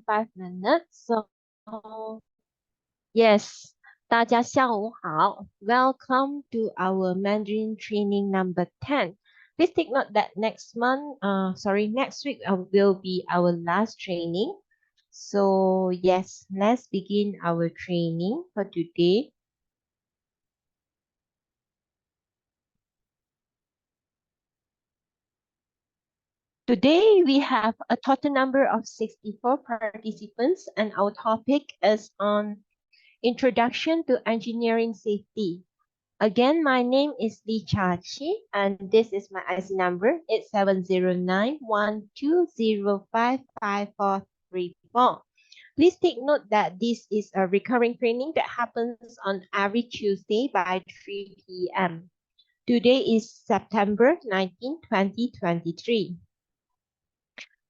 5 minutes. So, yes, 大家下午好. Welcome to our Mandarin training number 10. Please take note that next week will be our last training. So, yes, let's begin our training for today. Today, we have a total number of 64 participants, and our topic is on Introduction to Engineering Safety. Again, my name is Li Chachi, and this is my IC number. It's 709-1205-5434. Please take note that this is a recurring training that happens on every Tuesday by 3 p.m. Today is September 19, 2023.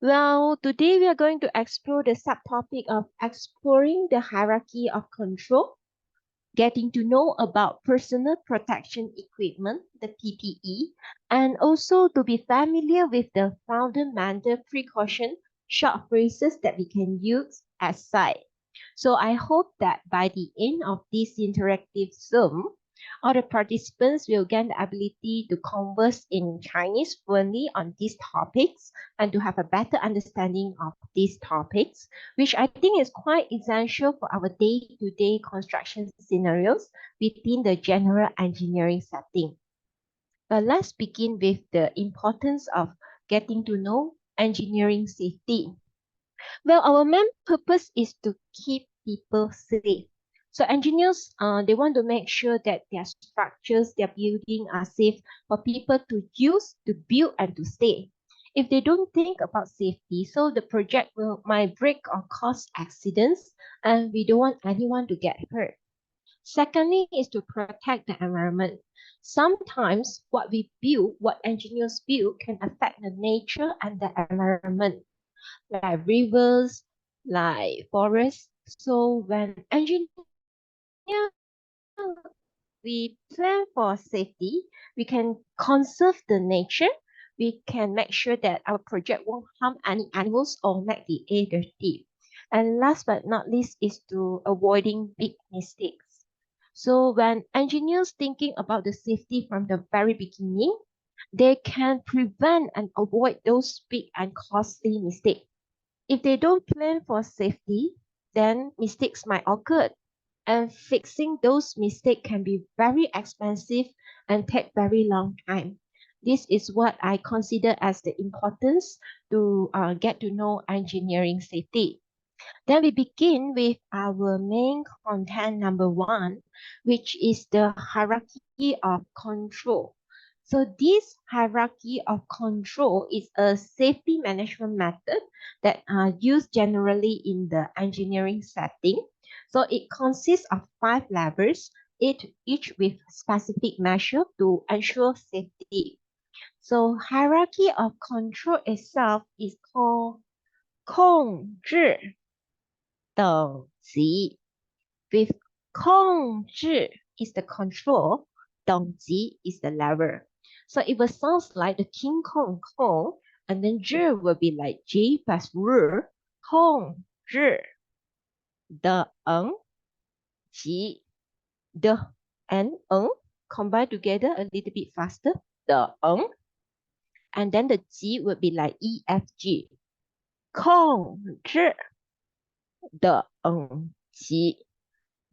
Well, today we are going to explore the subtopic of exploring the hierarchy of control, getting to know about personal protection equipment, the PPE, and also to be familiar with the fundamental precaution short phrases that we can use as side. So I hope that by the end of this interactive Zoom, all the participants will gain the ability to converse in Chinese fluently on these topics and to have a better understanding of these topics, which I think is quite essential for our day-to-day construction scenarios within the general engineering setting. But let's begin with the importance of getting to know engineering safety. Well, our main purpose is to keep people safe. So engineers, they want to make sure that their structures, their building are safe for people to use, to build, and to stay. If they don't think about safety, so the project might break or cause accidents, and we don't want anyone to get hurt. Secondly is to protect the environment. Sometimes what we build, what engineers build, can affect the nature and the environment, like rivers, like forests. So when engineer we plan for safety, we can conserve the nature, we can make sure that our project won't harm any animals or make the air dirty. And last but not least is to avoiding big mistakes. So when engineers thinking about the safety from the very beginning, they can prevent and avoid those big and costly mistakes. If they don't plan for safety, then mistakes might occur. And fixing those mistakes can be very expensive and take very long time. This is what I consider as the importance to get to know engineering safety. Then we begin with our main content number 1, which is the hierarchy of control. So this hierarchy of control is a safety management method that are used generally in the engineering setting. So it consists of 5 levels, each with specific measure to ensure safety. So hierarchy of control itself is called 控制等级 with 控制 is the control, 等级 is the level. So it will sound like the King Kong Kong, and then 制 will be like J plus R, 控制等级 the and combine together a little bit faster, 等 and then the G would be like EFG, 控制等级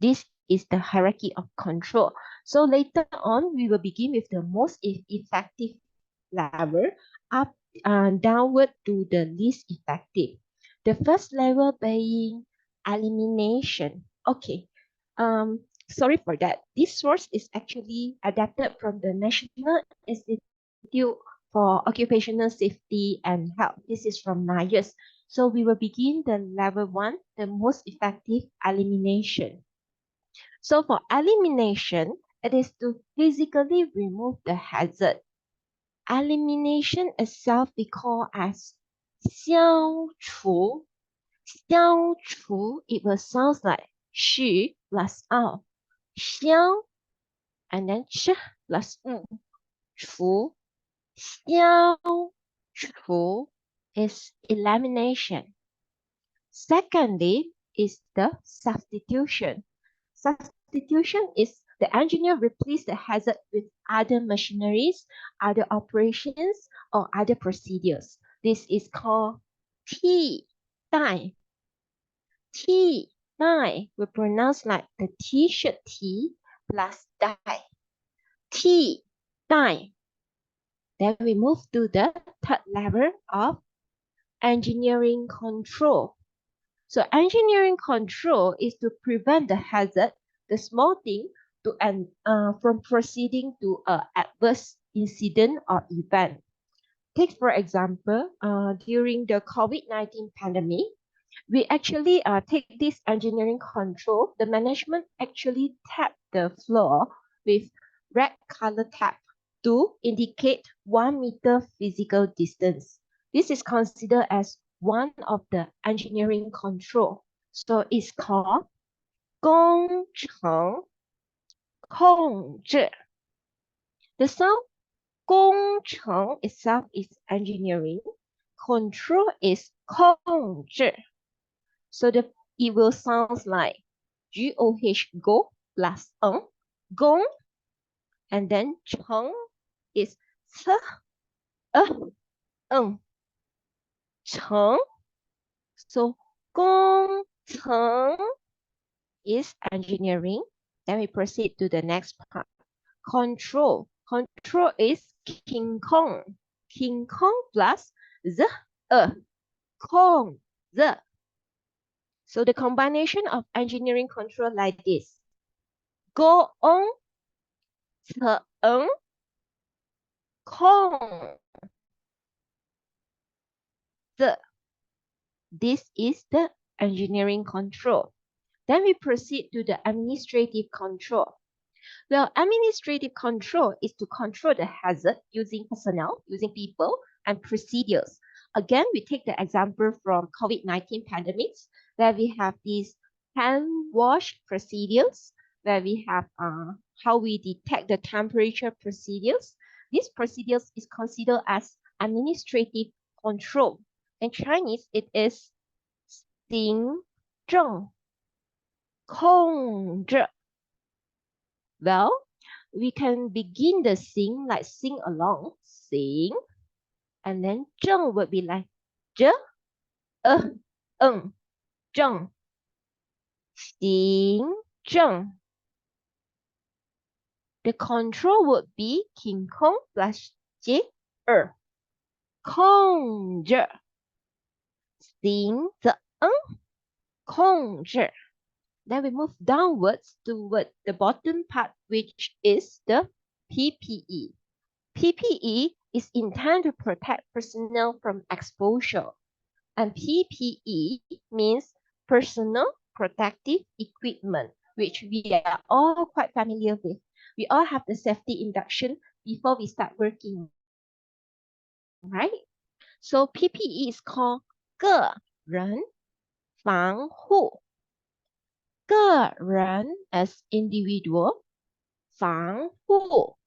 This is the hierarchy of control. So later on, we will begin with the most effective level up downward to the least effective. The first level being elimination. Okay. Sorry for that. This source is actually adapted from the National Institute for Occupational Safety and Health. This is from NIOS. So we will begin the level 1, the most effective elimination. So for elimination, it is to physically remove the hazard. Elimination itself we call as 消除. 消除, it will sound like 虚 plus ao. 消 and then 是 plus 除. 消除 is elimination. Secondly is the substitution. Substitution is the engineer replace the hazard with other machineries, other operations, or other procedures. This is called T, die. T, die. We pronounce like the T-shirt T plus die. T, die. Then we move to the third level of engineering control. So engineering control is to prevent the hazard, the small thing, from proceeding to an adverse incident or event. Take for example, during the COVID-19 pandemic, we actually take this engineering control. The management actually tapped the floor with red color tap to indicate 1 meter physical distance. This is considered as one of the engineering control. So it's called 工程控制. The sound 工程 itself is engineering. Control is 控制. So it will sound like GOH, go plus gong, and then cheng is c, cheng. So gong cheng is engineering. Then we proceed to the next part. Control. Control is king kong. King kong plus z, kong, z. So the combination of engineering control like this. Go on, kong, z. This is the engineering control. Then we proceed to the administrative control. Well, administrative control is to control the hazard using personnel, using people, and procedures. Again, we take the example from COVID-19 pandemics, where we have these hand wash procedures, where we have how we detect the temperature procedures. These procedures is considered as administrative control. In Chinese, it is 行政控制. Well, we can begin the sing like sing along, sing, and then 正 would be like 这, 正, 行政. The control would be 停空 plus 接 控制, 行政控制. Then we move downwards toward the bottom part, which is the PPE. PPE is intended to protect personnel from exposure. And PPE means personal protective equipment, which we are all quite familiar with. We all have the safety induction before we start working, right? So PPE is called 个人防护. 个人 as individual, 防护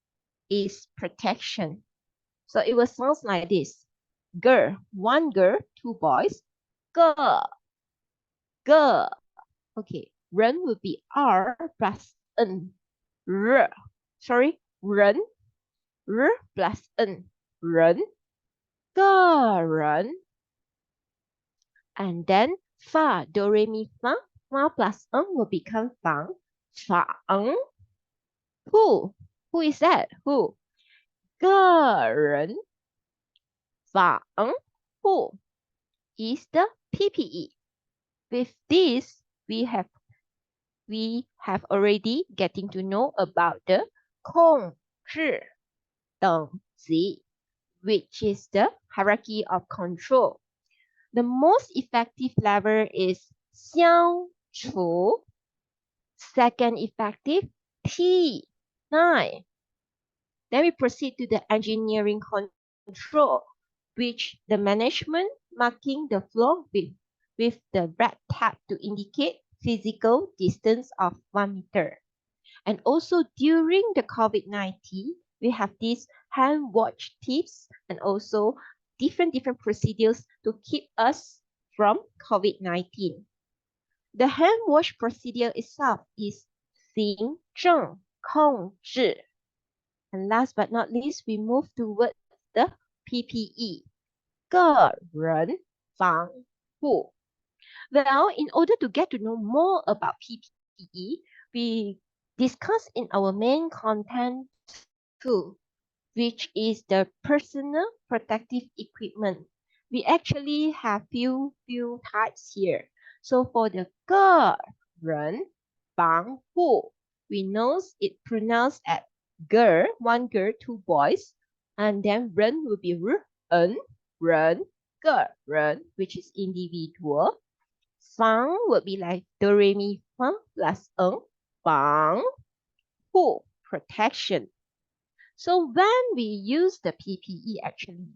is protection. So it will sound like this. Girl, one girl, two boys. 个 Okay, 人 would be R plus N. Sorry, 人 plus N. 人 个人. And then fa, do, re, mi, fa. Fa plus N will become 防. 防. Who is that? Who? 个人防护 is the PPE. With this, we have already getting to know about the 控制等级, which is the hierarchy of control. The most effective level is 消除. Second effective, T9. Then we proceed to the engineering control, which the management marking the floor with the red tap to indicate physical distance of 1 meter. And also during the COVID-19, we have these hand wash tips and also different procedures to keep us from COVID-19. The hand wash procedure itself is 行政控制. And last but not least, we move towards the PPE, 个人防护. Well, in order to get to know more about PPE, we discuss in our main content too, which is the personal protective equipment. We actually have few types here. So for the 个人防护, we know it pronounced as girl, one girl, two boys, and then 人 will be 人 个人, which is individual. 防 would be like do re mi fa plus 防护 protection. So when we use the PPE actually,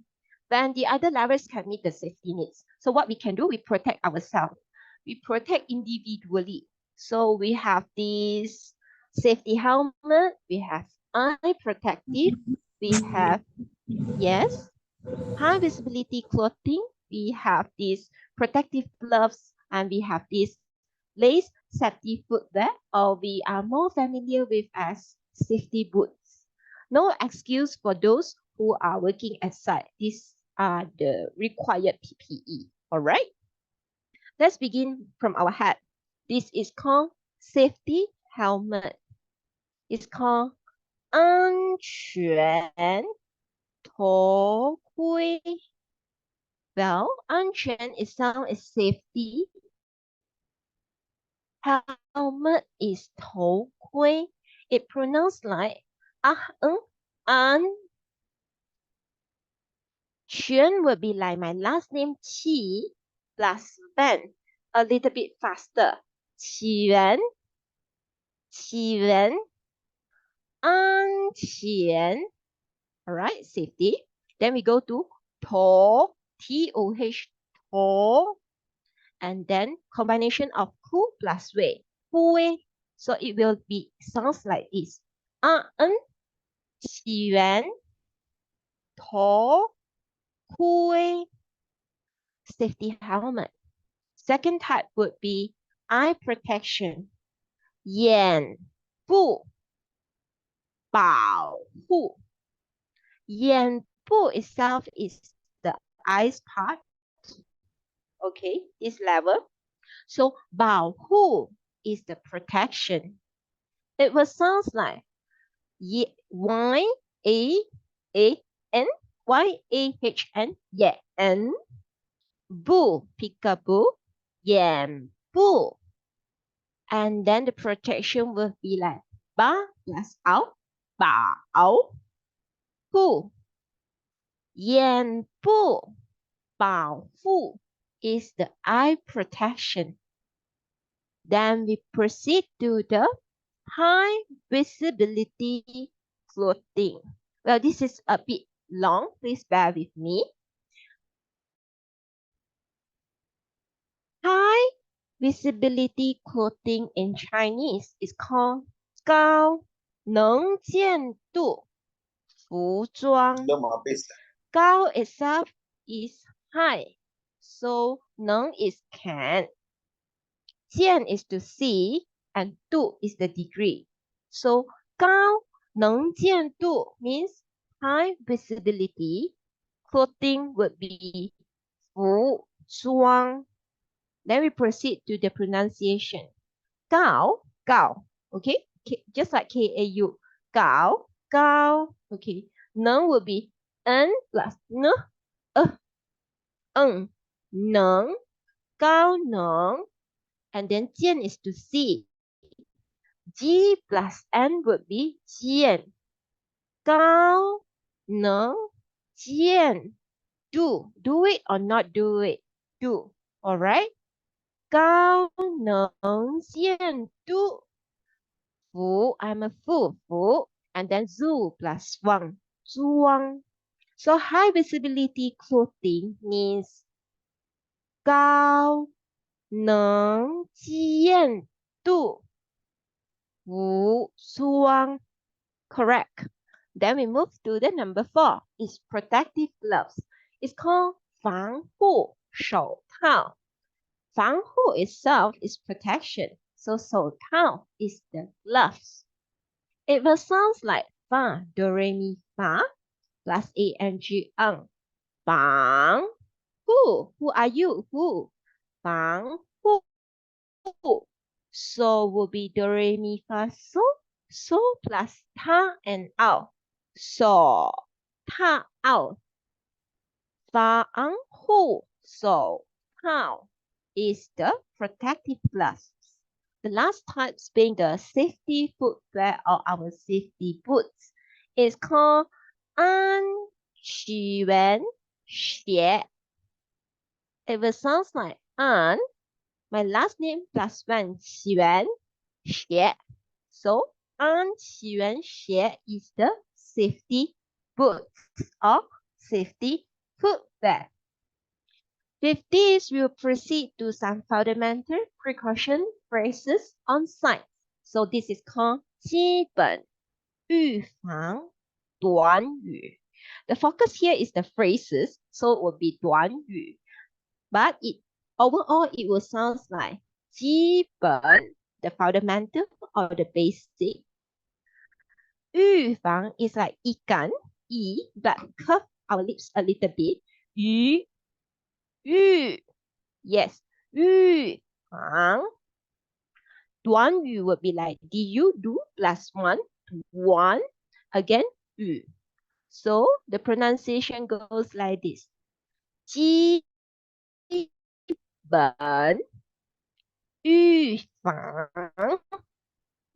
then the other levels can meet the safety needs. So what we can do, we protect ourselves. We protect individually. So we have this safety helmet, we have eye protective, we have, yes, high visibility clothing, we have these protective gloves, and we have this lace safety footwear, or we are more familiar with as safety boots. No excuse for those who are working outside. These are the required PPE. All right. Let's begin from our head. This is called safety helmet. It's called 安全头盔. Well, 安全 is sound as safety. Helmet is 头盔. It pronounced like an. 全 will be like my last name Qi plus Ben, a little bit faster. 全 安全. All right, safety. Then we go to 头 T-O-H 头. And then combination of 哭 plus 位 灰. So it will be sounds like this. 全头盔 safety helmet. Second type would be eye protection. 眼部保护. 眼部 itself is the eyes part. Okay, this level. So 保护 is the protection. It will sound like Y-A-A-N, Y-A-H-N, 眼 部 peekaboo, 眼部. And then the protection will be like 把 plus 熬 保护. 眼部保护 is the eye protection. Then we proceed to the high visibility clothing. Well, this is a bit long. Please bear with me. High visibility clothing in Chinese is called 高能见度服装. 高 itself is high. So 能 is can. 见 is to see, and 度 is the degree. So 高能见度 means high visibility. Clothing would be 服装. Then we proceed to the pronunciation. 高 okay, just like K-A-U. 高 okay. 能 will be n plus n,能 高能. And then 见 is to see. G plus N would be 见. 高能见 do it or not do it, do. All right. 高能见度服 I'm a fool, 服 and then zu plus 装 装. So high visibility clothing means 高能见度服装. Correct. Then we move to the number 4. It's protective gloves. It's called 防护手套.防护 itself is protection. So 手套 is the gloves. It will sound like fa, do, re, mi, fa, plus ang, ang. Bang. Who are you? Who? Bang. Who? So will be do, re, mi, fa, so. So plus ta and ao. So, ta, ao. Bang. Who? So, how is the protective gloves. The last type being the safety footwear or our safety boots is called 安全鞋. It will sound like an, my last name plus one, 全鞋. So 安全鞋 is the safety boots or safety footwear. With this, we will proceed to some fundamental precaution phrases on site. So this is called 基本预防短语. The focus here is the phrases, so it will be 短语. But overall, it will sound like 基本, the fundamental or the basic. 预防 is like 一感, but curve our lips a little bit. 预 yes, 预防. 短语 would be like do, do plus one, one. Again, 语. So the pronunciation goes like this. 基本预防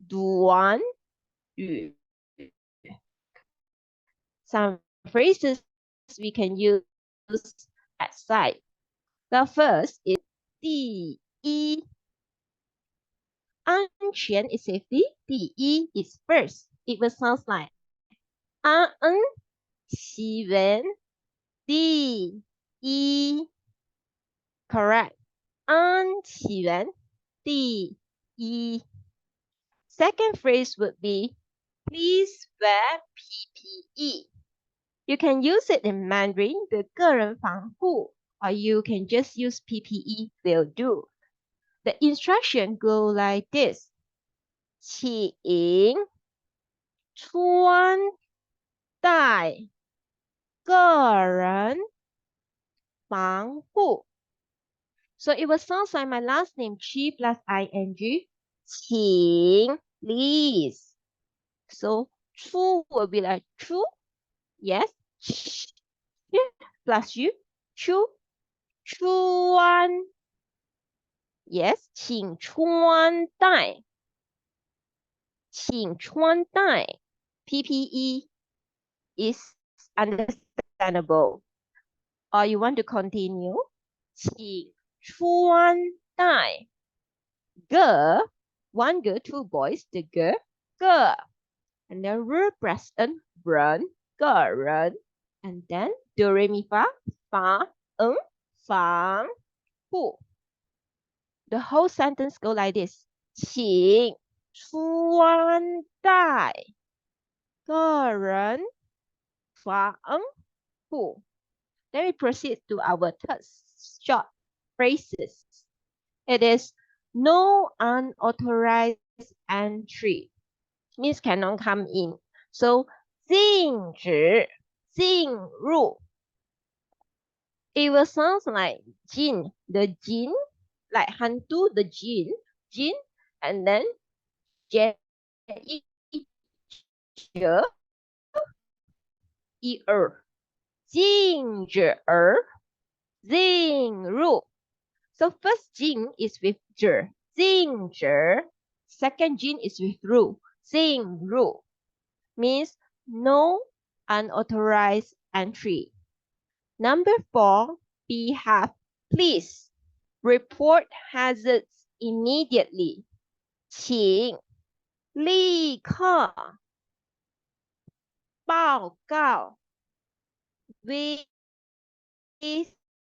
短语. Some phrases we can use at site. The first is 第一. 安全 is safety. 第一 is first. It will sound like 安全第一. Correct. 安全第一. Second phrase would be please wear PPE. You can use it in Mandarin, 的个人防护, or you can just use PPE will do. The instruction go like this. 请穿戴个人防护. So it will sound like my last name, Chi plus ing. 请 please. So 出 will be like 出. Yes. Plus you. 出. 穿. Yes. 请穿戴. 请穿戴. PPE is understandable. Or you want to continue? 请穿戴. Girl, one girl, two boys, the girl, girl. And then represent, 人, 个人. And then do, re, mi, fa, 防护. The whole sentence go like this. 请穿戴个人防护. Then we proceed to our third short phrases. It is no unauthorized entry. Means cannot come in. So 禁止进入. It will sound like jin, the jin, like hantu, the jin, and then 禁止进入. So first jin is with 止, 禁止. Second jin is with 入, 进入. Means no unauthorized entry. Number 4, we have please report hazards immediately. 请立刻报告危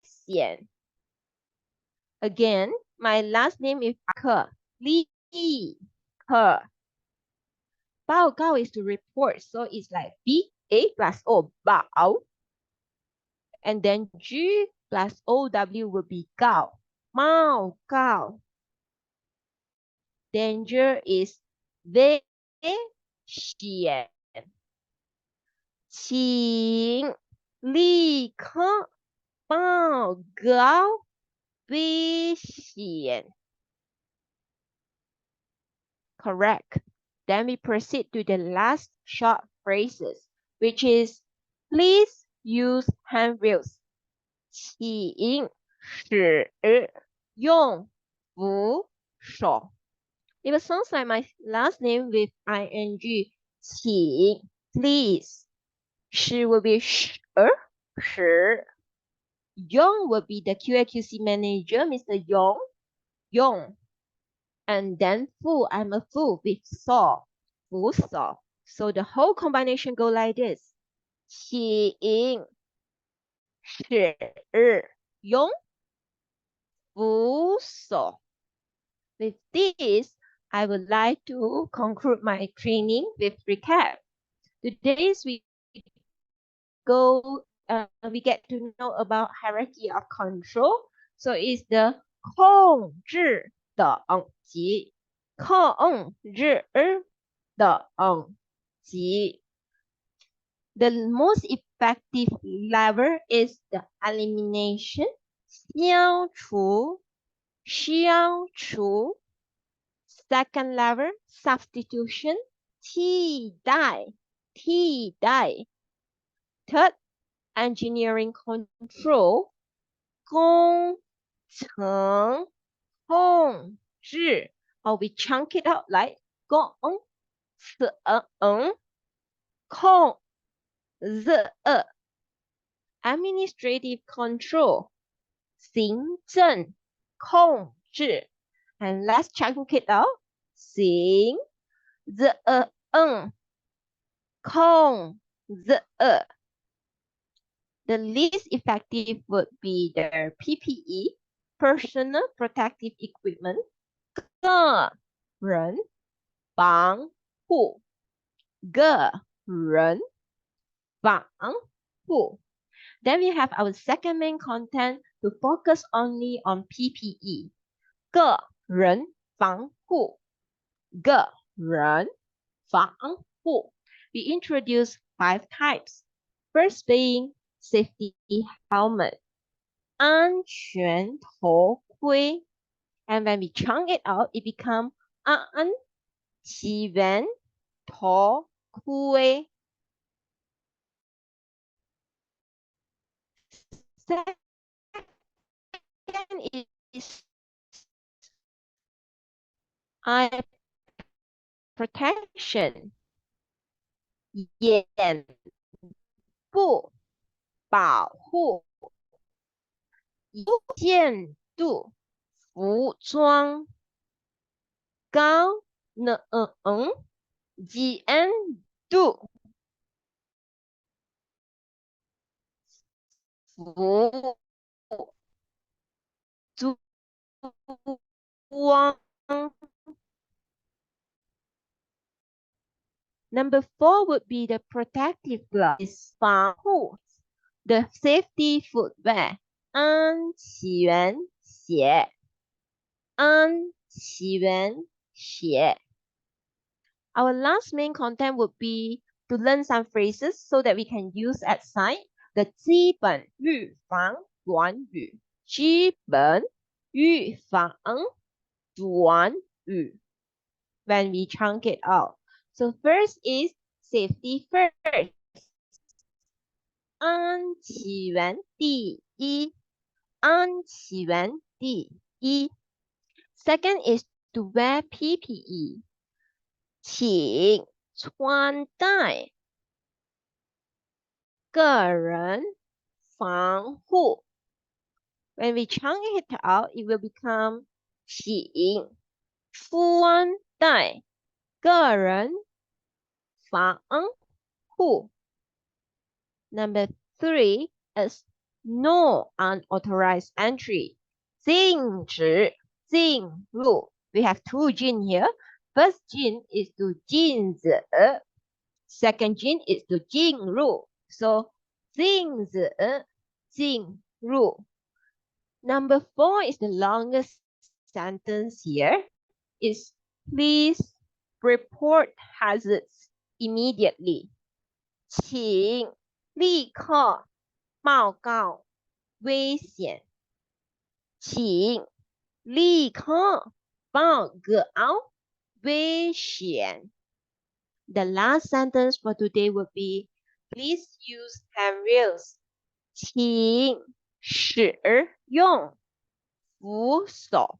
险. Again, my last name is 克, 立刻. 报告 is to report, so it's like B, A plus O, 报. And then G plus OW will be 告.报告 danger is 危险，请立刻报告危险。Correct. Then we proceed to the last short phrases, which is please use handrails. 请使用扶手. It sounds like my last name with ing. 请 please. 使 will be 使. Yong will be the QAQC manager, Mr. Yong. And then fu, I'm a fu with saw. Fu saw. So the whole combination go like this. 请使用扶手. With this, I would like to conclude my training with recap. Today's we get to know about hierarchy of control. So it's the 控制等级，控制等级。The most effective lever is the elimination, 消除. Second lever, substitution, 替代. Third, engineering control, 工程控制. Or we chunk it out like 工程控制. Administrative control, 行政控制. And let's chunk it out. 行政控制. The least effective would be the PPE, personal protective equipment, 个人防护. 个人防护. Then we have our second main content to focus only on PPE. 个人防护. 个人防护. We introduce 5 types. First being safety helmet. 安全头盔. And when we chunk it out, it becomes 安全头盔. Second is eye protection. 眼部保护. 有限度服装. 高能限度服装. Number 4 would be the protective gloves, 防护. The safety footwear, 安全鞋. 安全鞋. Our last main content would be to learn some phrases so that we can use at site. The 基本预防短语. 基本预防短语. When we chunk it out. So first is safety first. 安全第一. 安全第一. Second is to wear PPE. 请穿戴个人防护. When we chunk it out, it will become 请穿戴个人防护. Number 3 is no unauthorized entry. 禁止进入. We have 2 jin here. First jin is to 禁止. Second jin is to 进入. So 禁止进入. Number 4 is the longest sentence here. Is please report hazards immediately. 请立刻报告危险。请立刻报告危险。The last sentence for today would be, please use handrails. 请使用扶手。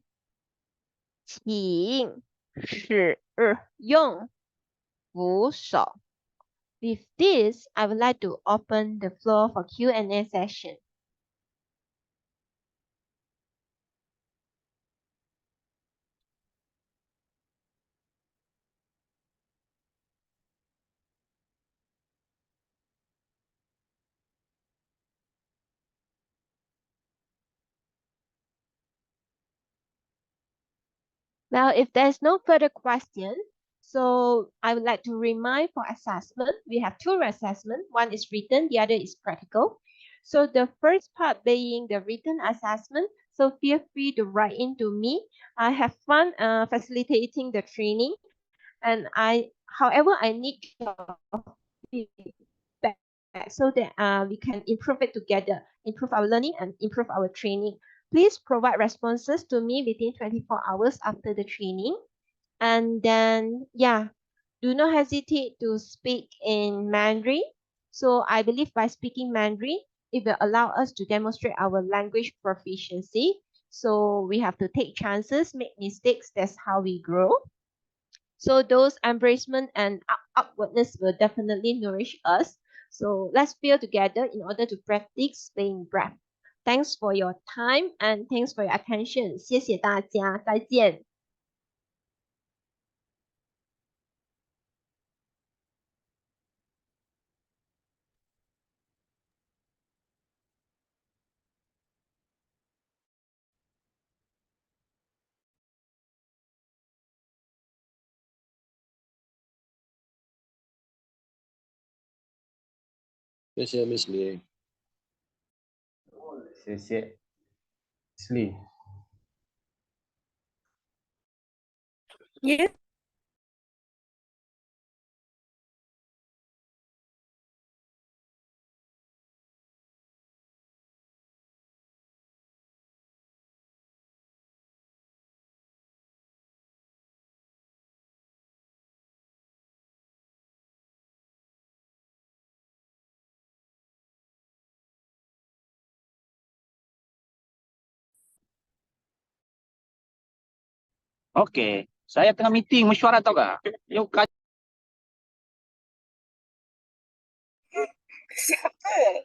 请使用扶手。With this, I would like to open the floor for Q&A session. Well, if there's no further question, so I would like to remind for assessment, we have two assessments. One is written, the other is practical. So the first part being the written assessment, so feel free to write in to me. I have fun facilitating the training, and however, I need your feedback so that we can improve it together, improve our learning and improve our training. Please provide responses to me within 24 hours after the training. And then, yeah, do not hesitate to speak in Mandarin. So I believe by speaking Mandarin, it will allow us to demonstrate our language proficiency. So we have to take chances, make mistakes. That's how we grow. So those embracement and upwardness will definitely nourish us. So let's feel together in order to practice staying breath. Thanks for your time and thanks for your attention. 谢谢大家，再见。谢谢 Miss Lee。谢谢 Miss Lee。Yes. Oke, saya tengah meeting mesyuarat tau gak? Yuk Siapa?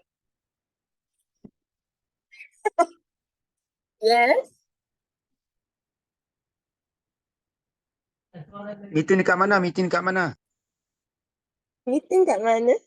Yes. Meeting dekat mana? Meeting dekat mana? Meeting kat mana?